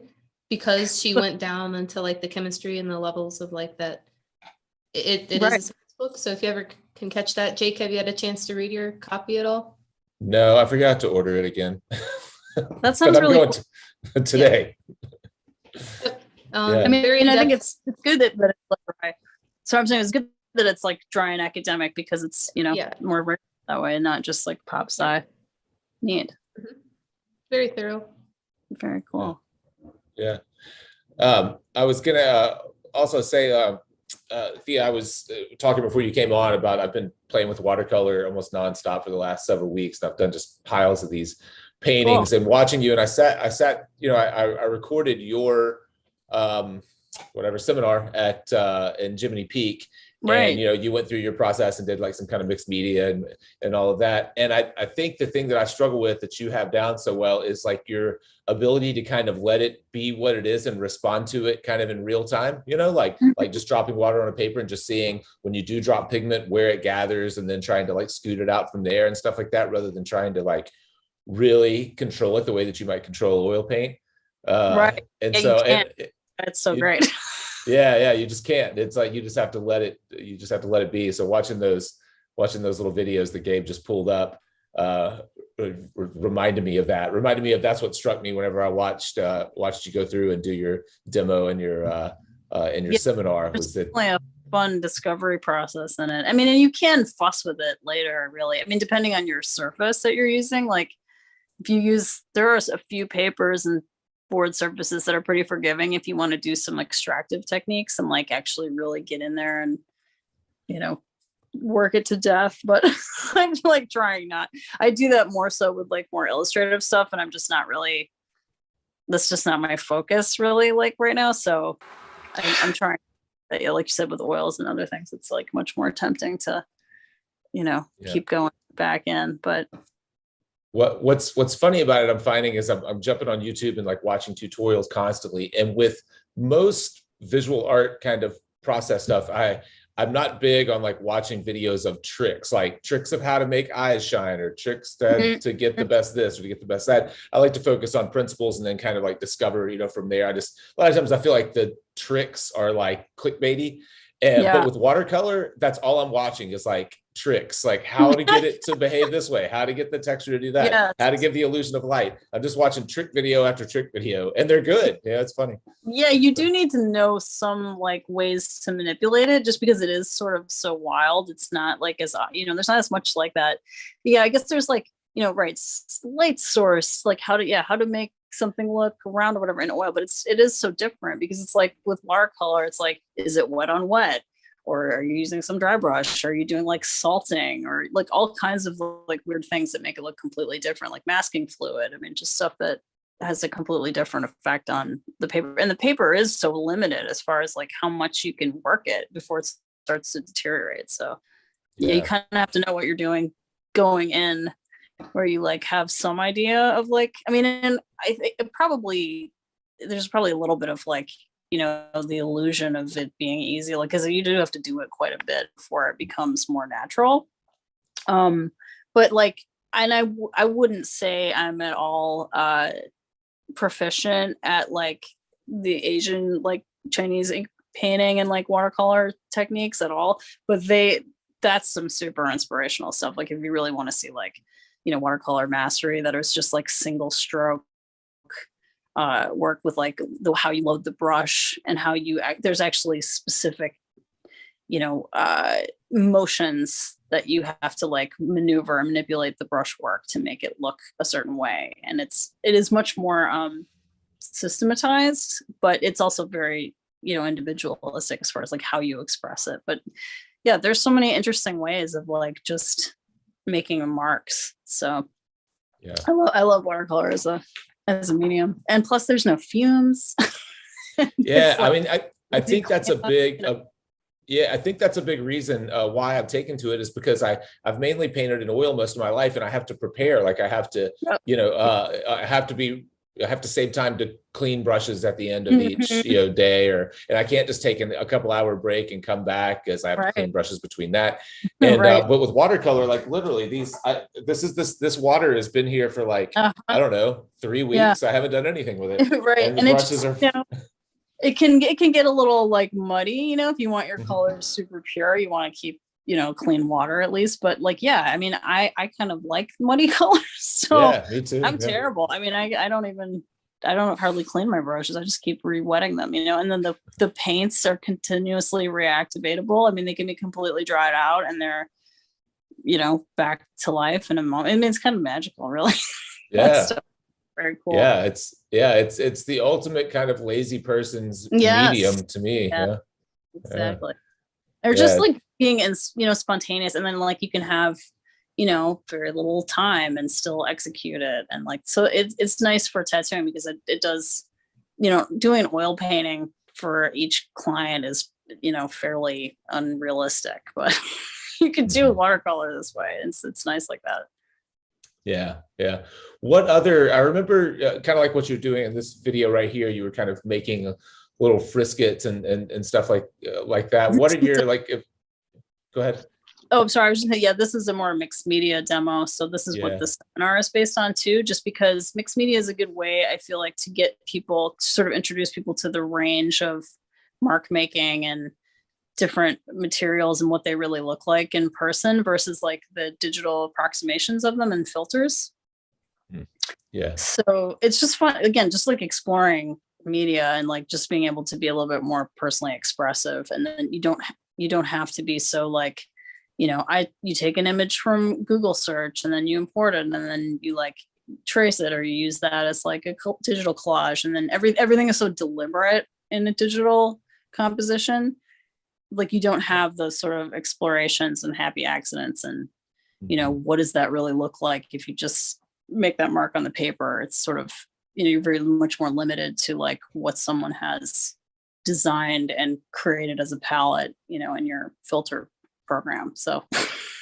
because she went down into like the chemistry and the levels of like that. It is a science book. So if you ever can catch that, Jake, have you had a chance to read your copy at all? No, I forgot to order it again. That sounds But I'm really going cool. today. Yeah. I mean, very I think in-depth. it's good that it's like dry. So I'm saying it's good that it's like dry and academic, because it's Yeah. more rich that way, and not just like pop sci. Neat. Very thorough. Very cool. Yeah. I was gonna also say, Thea, I was talking before you came on about I've been playing with watercolor almost nonstop for the last several weeks, and I've done just piles of these paintings and watching you. And I sat, I recorded your whatever seminar at in Jiminy Peak. Right. And you went through your process and did like some kind of mixed media and all of that. And I think the thing that I struggle with that you have down so well is like your ability to kind of let it be what it is and respond to it kind of in real time, like just dropping water on a paper and just seeing when you do drop pigment where it gathers, and then trying to like scoot it out from there and stuff like that, rather than trying to like really control it the way that you might control oil paint. Right. And Yeah, so you can't. That's so great. Yeah, you just can't. It's like you just have to let it be. So watching those little videos that Gabe just pulled up reminded me of that. Reminded me of that's what struck me whenever I watched you go through and do your demo and your seminar, was that Definitely a fun discovery process in it. I mean, and you can fuss with it later, really. I mean, depending on your surface that you're using, like if you use, there are a few papers and board surfaces that are pretty forgiving if you want to do some extractive techniques and like actually really get in there and, you know, work it to death. But I'm like trying not, I do that more so with like more illustrative stuff, and I'm just not really, that's just not my focus really like right now. So I'm trying, yeah, like you said, with oils and other things, it's like much more tempting to, you know, keep going back in. But what's funny about it, I'm finding, is I'm jumping on YouTube and like watching tutorials constantly. And with most visual art kind of process stuff, I'm not big on like watching videos of tricks, like tricks of how to make eyes shine, or tricks to get the best this or to get the best that. I like to focus on principles and then kind of like discover, you know, from there. A lot of times I feel like the tricks are like clickbaity. But with watercolor, that's all I'm watching is like tricks, like how to get it to behave this way, how to get the texture to do that, how to give the illusion of light. I'm just watching trick video after trick video, and they're good. Yeah, it's funny. Yeah, you do need to know some like ways to manipulate it, just because it is sort of so wild. It's not like as, you know, there's not as much like that. Yeah, I guess there's like, you know, right, light source, like how to make something look round or whatever in oil, but it is so different because it's like with watercolor, it's like, is it wet on wet, or are you using some dry brush, or are you doing like salting, or like all kinds of like weird things that make it look completely different, like masking fluid. I mean, just stuff that has a completely different effect on the paper. And the paper is so limited as far as like how much you can work it before it starts to deteriorate. So yeah, you kind of have to know what you're doing going in, where you like have some idea of like, I mean, and I think there's probably a little bit of like, you know, the illusion of it being easy, like, because you do have to do it quite a bit before it becomes more natural. But like, and I wouldn't say I'm at all proficient at like the Asian, like Chinese ink painting and like watercolor techniques at all, but that's some super inspirational stuff. Like if you really want to see like, you know, watercolor mastery that is just like single stroke work with like how you load the brush and how you there's actually specific, you know, motions that you have to like maneuver and manipulate the brushwork to make it look a certain way. And it is much more systematized, but it's also very, you know, individualistic as far as like how you express it. But yeah, there's so many interesting ways of like just making marks. So yeah, I love watercolor as a medium, and plus there's no fumes. Yeah, like, I mean, I think that's a big I think that's a big reason why I've taken to it, is because I've mainly painted in oil most of my life, and I have to prepare, like I have to, you know, I have to save time to clean brushes at the end of each, you know, day, and I can't just take a couple hour break and come back, because I have to clean brushes between that. And but with watercolor, like literally this water has been here for like I don't know, 3 weeks. I haven't done anything with it. And the brushes are. You know, it can get a little like muddy, you know, if you want your colors super pure, you want to keep, you know, clean water at least. But like, yeah, I mean, I kind of like muddy colors. So yeah, me too. I'm terrible. I mean, I don't hardly clean my brushes. I just keep re-wetting them, you know, and then the paints are continuously reactivatable. I mean, they can be completely dried out and they're, you know, back to life in a moment. I mean, it's kind of magical, really. Yeah. Very cool. Yeah, it's the ultimate kind of lazy person's medium to me. Yeah. Exactly. Or just like being, you know, spontaneous, and then like you can have, you know, very little time and still execute it. And like, so it's nice for tattooing, because it does, you know, doing oil painting for each client is, you know, fairly unrealistic, but you could do watercolor this way. It's nice like that. Yeah. Yeah. What other, I remember kind of like what you're doing in this video right here, you were kind of making little friskets and stuff like that. What are your go ahead. Oh, I'm sorry. I was just saying, this is a more mixed media demo. So this is what the seminar is based on too, just because mixed media is a good way, I feel like, to get people, to sort of introduce people to the range of mark making and different materials and what they really look like in person versus like the digital approximations of them and filters. Yeah. So it's just fun, again, just like exploring media and like just being able to be a little bit more personally expressive. And then you don't have to be so like, you know, you take an image from Google search and then you import it and then you like trace it or you use that as like a digital collage, and then everything is so deliberate in a digital composition. Like you don't have those sort of explorations and happy accidents, and what does that really look like if you just make that mark on the paper? It's sort of, you're very much more limited to like what someone has designed and created as a palette, in your filter program. So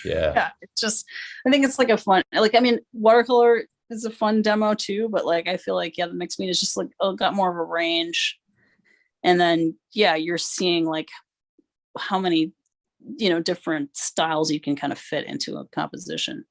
Yeah. it's just, I think it's like a fun, like, I mean, watercolor is a fun demo too, but like, I feel like, the mixed media is just like, got more of a range. And then, you're seeing like how many, different styles you can kind of fit into a composition.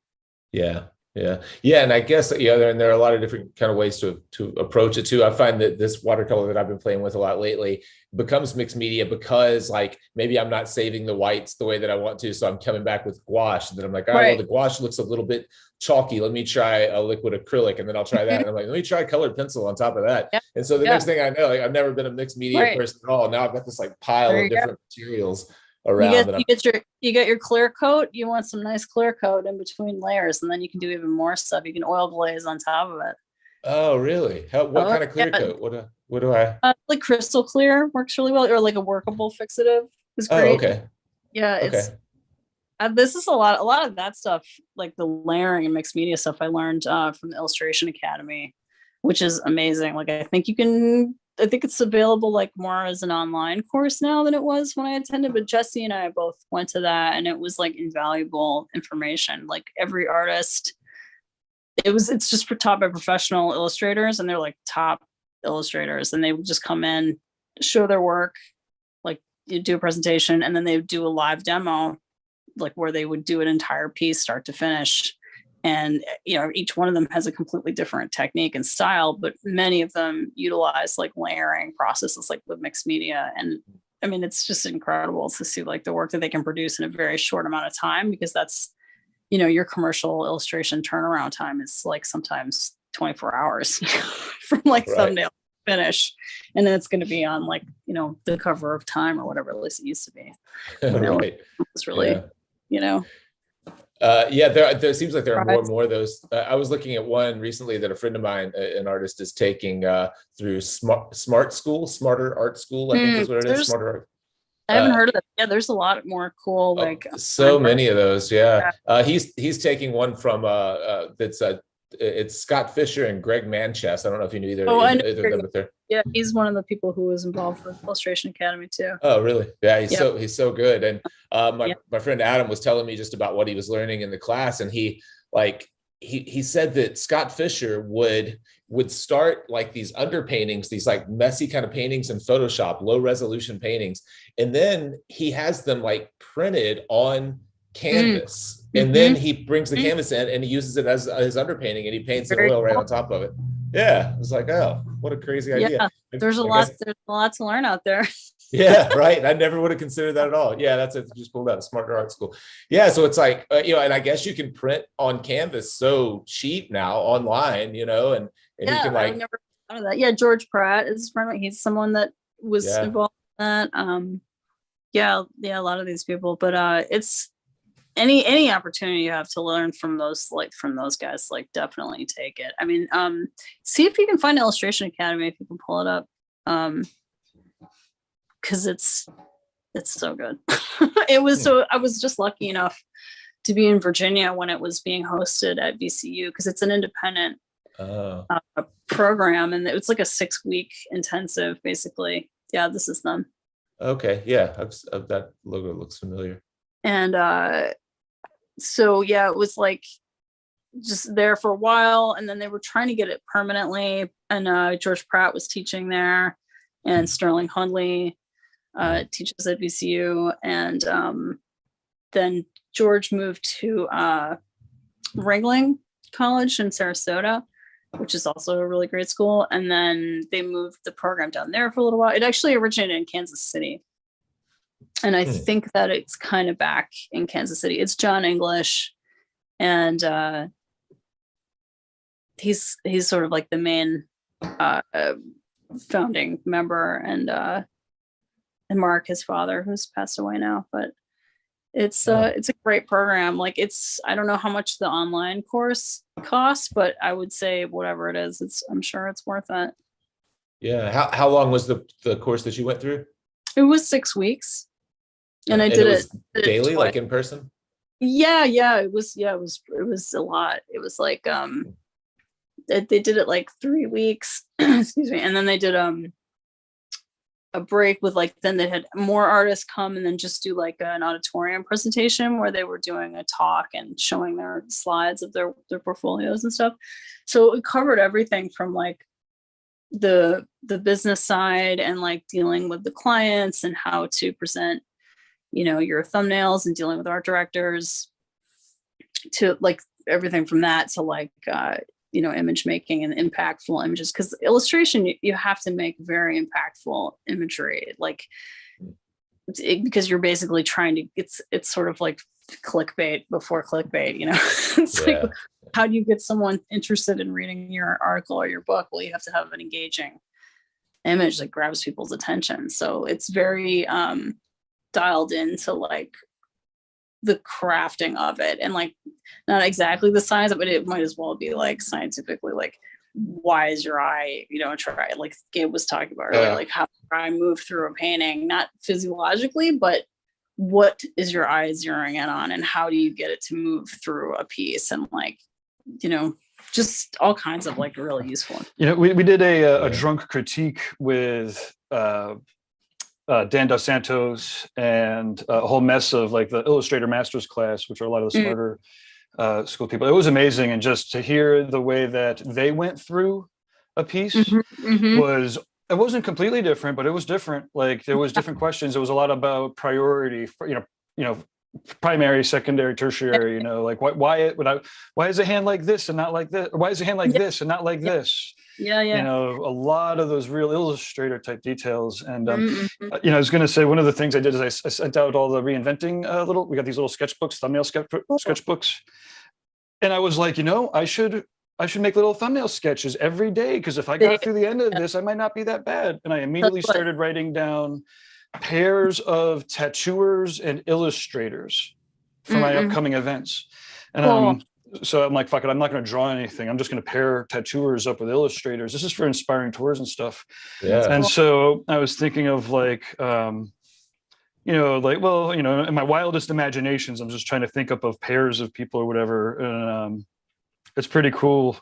Yeah. And I guess, and there are a lot of different kind of ways to approach it too. I find that this watercolor that I've been playing with a lot lately becomes mixed media because like maybe I'm not saving the whites the way that I want to. So I'm coming back with gouache, and then I'm like, well, the gouache looks a little bit chalky. Let me try a liquid acrylic, and then I'll try that. And I'm like, let me try colored pencil on top of that. Yep. And so the next thing I know, like, I've never been a mixed media person at all. Now I've got this like pile of different materials around. You get your clear coat. You want some nice clear coat in between layers, and then you can do even more stuff. You can oil glaze on top of it. Oh, really? What kind of clear coat? What do I? Like crystal clear works really well, or like a workable fixative is great. Oh, okay. Yeah, it's this is a lot of that stuff, like the layering and mixed media stuff I learned from the Illustration Academy, which is amazing. Like I think it's available like more as an online course now than it was when I attended, but Jesse and I both went to that, and it was like invaluable information. Like every artist, it's just taught by professional illustrators, and they're like top illustrators, and they would just come in, show their work, like you do a presentation, and then they would do a live demo, like where they would do an entire piece start to finish. And, each one of them has a completely different technique and style, but many of them utilize like layering processes like with mixed media. And I mean, it's just incredible to see like the work that they can produce in a very short amount of time, because that's, your commercial illustration turnaround time is like sometimes 24 hours from like thumbnail to finish. And then it's going to be on like, the cover of Time or whatever, at least it used to be. It's really, there seems like there are more and more of those. I was looking at one recently that a friend of mine, an artist, is taking through Smarter Art School. I think is what it is. Smarter Art. I haven't heard of that. Yeah, there's a lot more cool so many of those. He's taking one from that's it's Scott Fisher and Greg Manchess. I don't know if you knew either of them, but they're he's one of the people who was involved with Illustration Academy too. Oh, really? Yeah, he's so good. And my friend Adam was telling me just about what he was learning in the class, and he said that Scott Fisher would start like these underpaintings, these like messy kind of paintings in Photoshop, low resolution paintings, and then he has them like printed on canvas. And then he brings the canvas in and he uses it as his underpainting, and he paints an oil right on top of it. Yeah, it was like, oh, what a crazy idea. Yeah, there's a lot to learn out there. Yeah, right. I never would have considered that at all. Yeah, that's it. Just pulled out Smarter Art School. Yeah, so it's like, and I guess you can print on canvas so cheap now online, and you can like. I never thought of that. Yeah, George Pratt is friend. He's someone that was involved in that. A lot of these people, but it's. Any opportunity you have to learn from those guys, like definitely take it. I mean, see if you can find Illustration Academy, if you can pull it up, because it's so good. I was just lucky enough to be in Virginia when it was being hosted at VCU, because it's an independent program, and it's like a 6-week intensive, basically. Yeah, this is them. Okay, yeah, that logo looks familiar. And so it was like just there for a while, and then they were trying to get it permanently, and George Pratt was teaching there, and Sterling Hundley teaches at VCU, and then George moved to Ringling College in Sarasota, which is also a really great school, and then they moved the program down there for a little while. It actually originated in Kansas City. And I think that it's kind of back in Kansas City. It's John English, and he's sort of like the main founding member, and Mark, his father, who's passed away now. But It's Yeah. it's a great program. Like I don't know how much the online course costs, but I would say whatever it is, I'm sure it's worth it. Yeah. How long was the course that you went through? It was 6 weeks. And I And did it was it daily, twice. like in person? Yeah, it was a lot. It was like they did it like 3 weeks, excuse me, and then they did a break with like, then they had more artists come and then just do like an auditorium presentation where they were doing a talk and showing their slides of their portfolios and stuff. So it covered everything from like the business side and like dealing with the clients and how to present, your thumbnails and dealing with art directors, to like everything from that to like image making and impactful images, because illustration, you have to make very impactful imagery, like because you're basically trying to, it's sort of like clickbait before clickbait. It's like, how do you get someone interested in reading your article or your book? Well, you have to have an engaging image that grabs people's attention. So it's very dialed into like the crafting of it, and like not exactly the science, but it might as well be like scientifically, like why is your eye, try, like Gabe was talking about earlier, like how your eye move through a painting, not physiologically, but what is your eye zeroing in on, and how do you get it to move through a piece, and like, just all kinds of like really useful. We did a drunk critique with Dan Dos Santos and a whole mess of like the Illustrator Masters class, which are a lot of the smarter school people. It was amazing, and just to hear the way that they went through a piece was, it wasn't completely different, but it was different. Like there was different questions. It was a lot about priority for, primary, secondary, tertiary, like why is a hand like this and not like this? Or why is a hand like this and not like this? A lot of those real Illustrator type details. And I was going to say, one of the things I did is I sent out all the reinventing we got these little sketchbooks, thumbnail sketchbooks, and I was like, I should make little thumbnail sketches every day, because if I got through the end of this, I might not be that bad. And I immediately started writing down pairs of tattooers and illustrators for my upcoming events. And so I'm like, fuck it, I'm not going to draw anything. I'm just going to pair tattooers up with illustrators. This is for inspiring tours and stuff. And so I was thinking of like, in my wildest imaginations, I'm just trying to think up of pairs of people or whatever. And it's pretty cool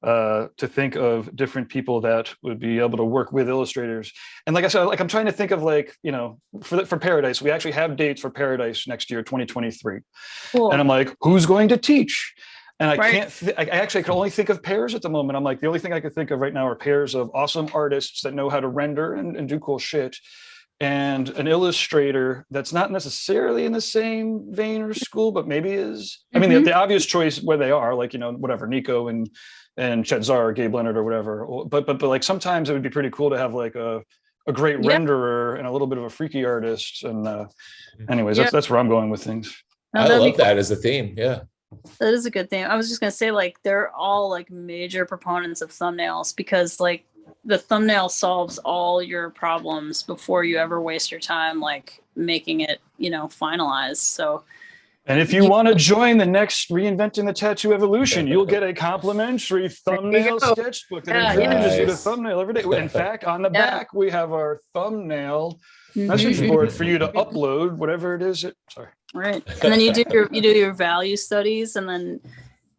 to think of different people that would be able to work with illustrators. And like I said, like I'm trying to think of like, for Paradise, we actually have dates for Paradise next year, 2023. And I'm like, who's going to teach? And I I can only think of pairs at the moment. I'm like, the only thing I could think of right now are pairs of awesome artists that know how to render and do cool shit, and an illustrator that's not necessarily in the same vein or school, but maybe is. I mean, the obvious choice where they are, like, whatever, Nico and Chet Zar or Gabe Leonard or whatever. But like sometimes it would be pretty cool to have like a great renderer and a little bit of a freaky artist. And anyways, that's where I'm going with things. I love that as a theme. Yeah. That is a good thing. I was just going to say, like, they're all like major proponents of thumbnails, because like the thumbnail solves all your problems before you ever waste your time, like making it, finalized. So, and if you want to join the next Reinventing the Tattoo Evolution, you'll get a complimentary thumbnail sketchbook that encourages you to thumbnail every day. In fact, on the back, we have our thumbnail message board for you to upload whatever it is. Sorry. Right. And then you do your value studies, and then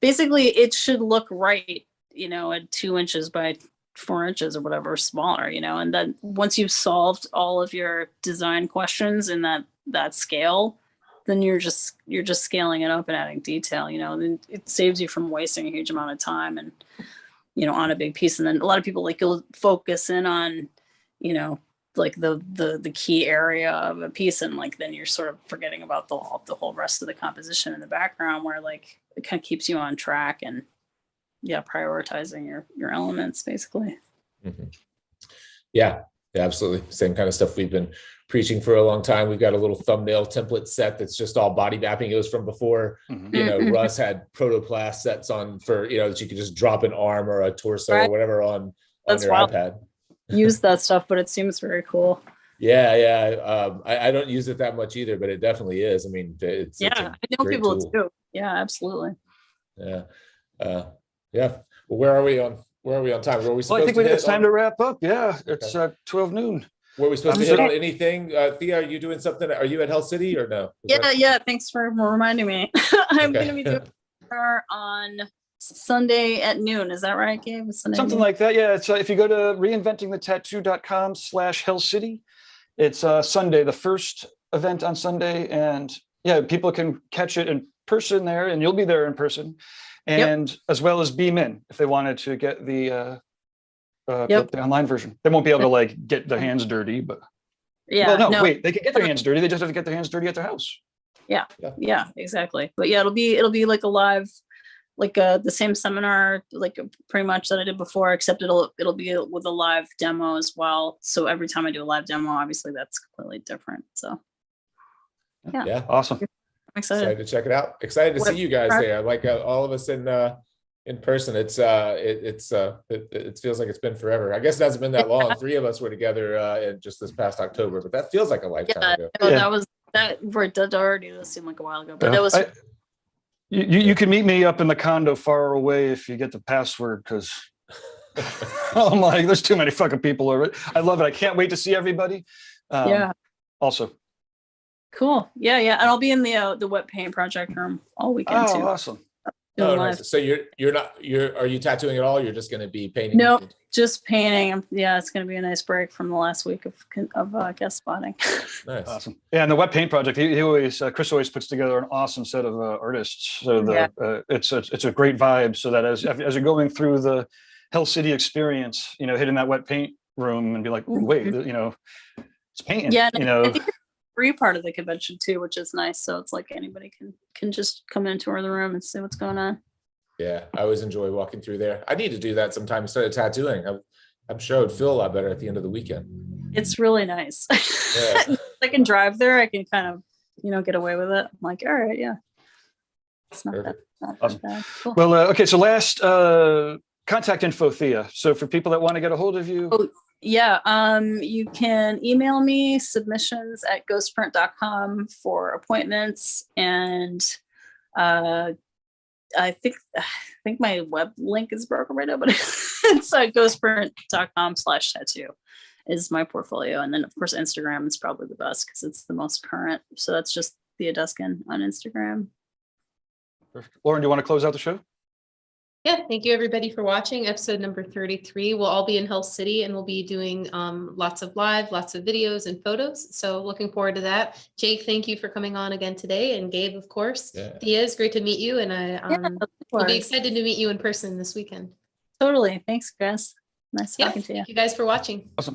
basically it should look right, at 2 inches by 4 inches or whatever, smaller, and then once you've solved all of your design questions in that scale, then you're just scaling it up and adding detail, then it saves you from wasting a huge amount of time and, on a big piece. And then a lot of people, like, you'll focus in on, like the key area of a piece, and like then you're sort of forgetting about the whole rest of the composition in the background, where like it kind of keeps you on track and prioritizing your elements basically. Yeah, absolutely. Same kind of stuff we've been preaching for a long time. We've got a little thumbnail template set that's just all body mapping. It was from before, Russ had protoplast sets on for, that you could just drop an arm or a torso or whatever on your iPad. Use that stuff, but it seems very cool. Yeah. I don't use it that much either, but it definitely is. I mean, it's Yeah, a I know great people tool. too. Yeah, absolutely. Yeah. Yeah. Well, where are we on time? Were we Well, I supposed think to it's hit time on, to wrap up. Yeah, it's 12 noon. were we supposed I'm to hit sorry. on anything? Thea, are you doing something? Are you at Hell City or no? Is that- Yeah. Thanks for reminding me. I'm Okay. gonna be doing her on Sunday at noon. Is that right, Gabe? Sunday at Something noon? like that. Yeah. It's if you go to reinventingthetattoo.com/hellcity, it's Sunday, the first event on Sunday. And yeah, people can catch it in person there, and you'll be there in person. And as well as beam in if they wanted to get the online version. They won't be able to like get their hands dirty, but Yeah. well, no, wait, they can get their hands dirty. They just have to get their hands dirty at their house. Yeah, exactly. But yeah, it'll be like a live, like the same seminar, like pretty much that I did before, except it'll be with a live demo as well. So every time I do a live demo, obviously that's completely different. So Yeah. Awesome. I'm excited. Excited to check it out. Excited to see you guys there. Like all of us in person. It feels like it's been forever. I guess it hasn't been that long. 3 of us were together in just this past October, but that feels like a lifetime ago. No, Yeah. that already does seem like a while ago, but that was You can meet me up in the condo far away if you get the password, because I'm like, there's too many fucking people already. I love it. I can't wait to see everybody. yeah. Also. Cool. Yeah. And I'll be in the wet paint project room all weekend too. Awesome. Oh, Doing nice. live. So are you tattooing at all? You're just going to be painting? No, just painting. Yeah, it's going to be a nice break from the last week of guest spotting. Nice. Awesome. Yeah, and the wet paint project, Chris always puts together an awesome set of artists. So it's a great vibe. So that as you're going through the Hell City experience, hitting that wet paint room and be like, ooh, wait, it's painting. Yeah, and I think it's a free part of the convention too, which is nice. So it's like anybody can just come into the room and see what's going on. Yeah, I always enjoy walking through there. I need to do that sometime instead of tattooing. I'm sure it'd feel a lot better at the end of the weekend. It's really nice. Yeah. I can drive there. I can kind of, get away with it. I'm like, all right, yeah. It's not Perfect. that Awesome. bad. Cool. Well, okay. So last contact info, Thea. So for people that want to get a hold of you. Oh, yeah. You can email me submissions@ghostprint.com for appointments. And I think my web link is broken right now, but it's ghostprint.com/tattoo is my portfolio. And then of course, Instagram is probably the best because it's the most current. So that's just Thea Duskin on Instagram. Perfect. Lauren, do you want to close out the show? Yeah, thank you everybody for watching episode number 33. We'll all be in Hell City and we'll be doing lots of videos and photos. So looking forward to that. Jake, thank you for coming on again today. And Gabe, of course. Yeah. Thea, it's great to meet you. And we'll be Yeah, excited to meet you in person this weekend. totally. Thanks, guys. Nice Yeah, talking to you. thank you guys for watching. Awesome.